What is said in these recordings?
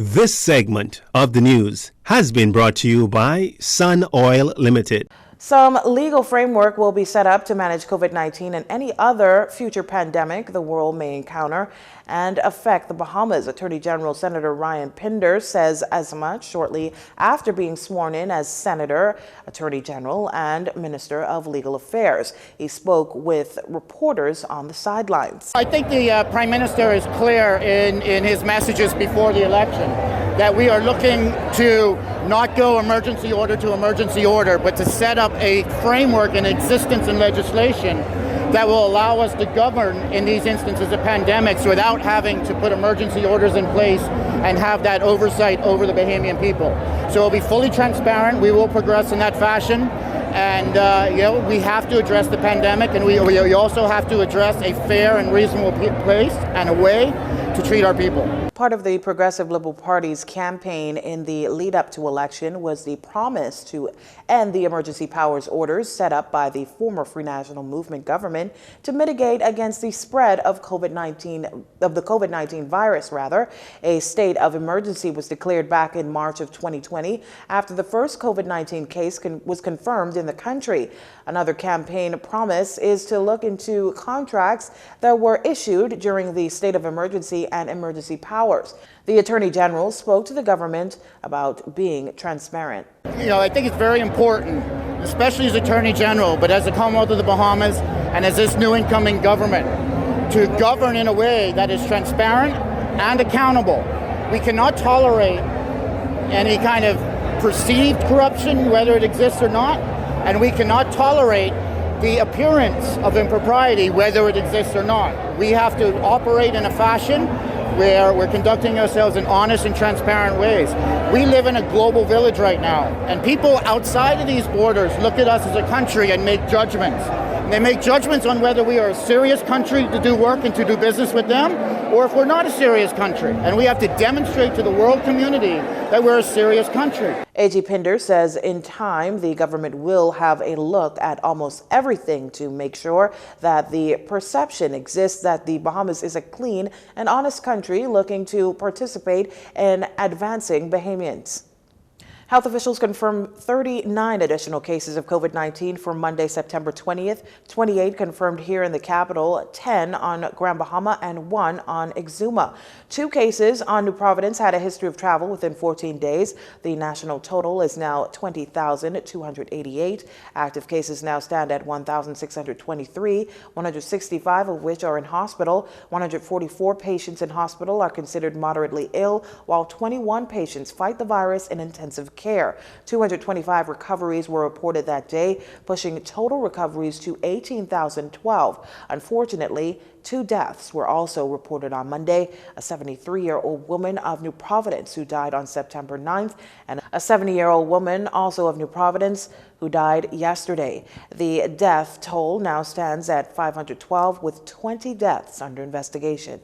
This segment of the news has been brought to you by Sun Oil Limited. Some legal framework will be set up to manage COVID-19 and any other future pandemic the world may encounter and affect the Bahamas. Attorney General Senator Ryan Pinder says as much shortly after being sworn in as Senator, Attorney General, and Minister of Legal Affairs. He spoke with reporters on the sidelines. I think the Prime Minister is clear in his messages before the election that we are looking to not go emergency order to emergency order, but to set up a framework in existence in legislation that will allow us to govern in these instances of pandemics without having to put emergency orders in place and have that oversight over the Bahamian people. So it'll be fully transparent. We will progress in that fashion. And we have to address the pandemic, and we also have to address a fair and reasonable place and a way to treat our people. Part of the Progressive Liberal Party's campaign in the lead up to election was the promise to end the emergency powers orders set up by the former Free National Movement government to mitigate against the spread of the COVID-19 virus. A state of emergency was declared back in March of 2020 after the first COVID-19 case was confirmed in the country. Another campaign promise is to look into contracts that were issued during the state of emergency and emergency powers. The Attorney General spoke to the government about being transparent. I think it's very important, especially as Attorney General, but as the Commonwealth of the Bahamas and as this new incoming government, to govern in a way that is transparent and accountable. We cannot tolerate any kind of perceived corruption, whether it exists or not, and we cannot tolerate the appearance of impropriety, whether it exists or not. We have to operate in a fashion where we're conducting ourselves in honest and transparent ways. We live in a global village right now, and people outside of these borders look at us as a country and make judgments. And they make judgments on whether we are a serious country to do work and to do business with them, or if we're not a serious country. And we have to demonstrate to the world community that we're a serious country. AG Pinder says in time, the government will have a look at almost everything to make sure that the perception exists that the Bahamas is a clean and honest country looking to participate in advancing Bahamians. Health officials confirmed 39 additional cases of COVID-19 for Monday, September 20th, 28 confirmed here in the capital, 10 on Grand Bahama, and 1 on Exuma. 2 cases on New Providence had a history of travel within 14 days. The national total is now 20,288. Active cases now stand at 1,623, 165 of which are in hospital. 144 patients in hospital are considered moderately ill, while 21 patients fight the virus in intensive care. 225 recoveries were reported that day, pushing total recoveries to 18,012. Unfortunately, 2 deaths were also reported on Monday, a 73-year-old woman of New Providence who died on September 9th and a 70-year-old woman also of New Providence who died yesterday. The death toll now stands at 512 with 20 deaths under investigation.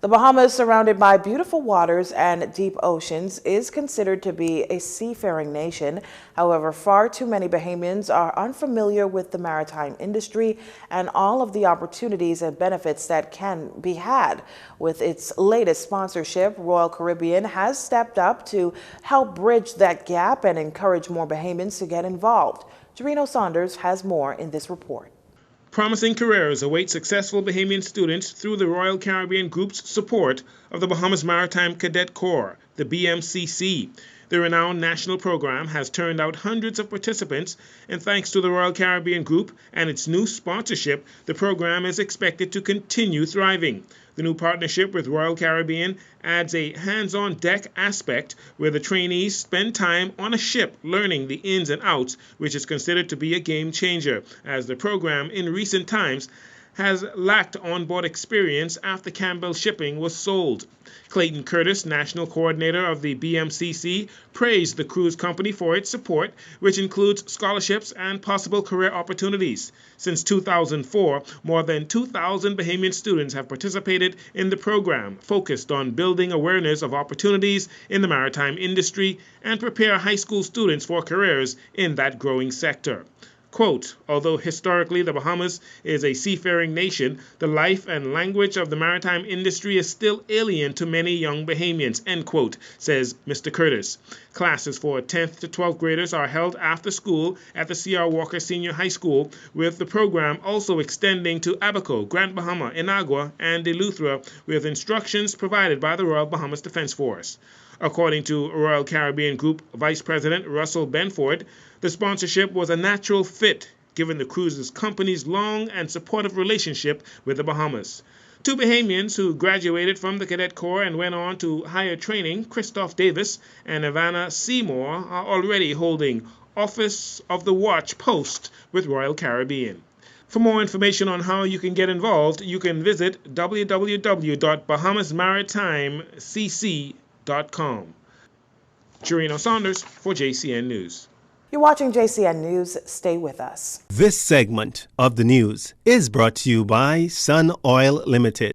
The Bahamas, surrounded by beautiful waters and deep oceans, is considered to be a seafaring nation. However, far too many Bahamians are unfamiliar with the maritime industry and all of the opportunities and benefits that can be had. With its latest sponsorship, Royal Caribbean has stepped up to help bridge that gap and encourage more Bahamians to get involved. Jarino Saunders has more in this report. Promising careers await successful Bahamian students through the Royal Caribbean Group's support of the Bahamas Maritime Cadet Corps, the BMCC. The renowned national program has turned out hundreds of participants, and thanks to the Royal Caribbean Group and its new sponsorship, the program is expected to continue thriving. The new partnership with Royal Caribbean adds a hands-on deck aspect where the trainees spend time on a ship learning the ins and outs, which is considered to be a game changer, as the program in recent times has lacked onboard experience after Campbell Shipping was sold. Clayton Curtis, National Coordinator of the BMCC, praised the cruise company for its support, which includes scholarships and possible career opportunities. Since 2004, more than 2,000 Bahamian students have participated in the program, focused on building awareness of opportunities in the maritime industry and prepare high school students for careers in that growing sector. Quote, although historically the Bahamas is a seafaring nation, the life and language of the maritime industry is still alien to many young Bahamians, end quote, says Mr. Curtis. Classes for 10th to 12th graders are held after school at the C.R. Walker Senior High School, with the program also extending to Abaco, Grand Bahama, Inagua, and Eleuthera, with instructions provided by the Royal Bahamas Defense Force. According to Royal Caribbean Group Vice President Russell Benford, the sponsorship was a natural fit given the cruises company's long and supportive relationship with the Bahamas. Two Bahamians who graduated from the Cadet Corps and went on to higher training, Christoph Davis and Ivana Seymour, are already holding Office of the Watch post with Royal Caribbean. For more information on how you can get involved, you can visit www.bahamasmaritimecc.com. Chirino Saunders for JCN News. You're watching JCN News. Stay with us. This segment of the news is brought to you by Sun Oil Limited.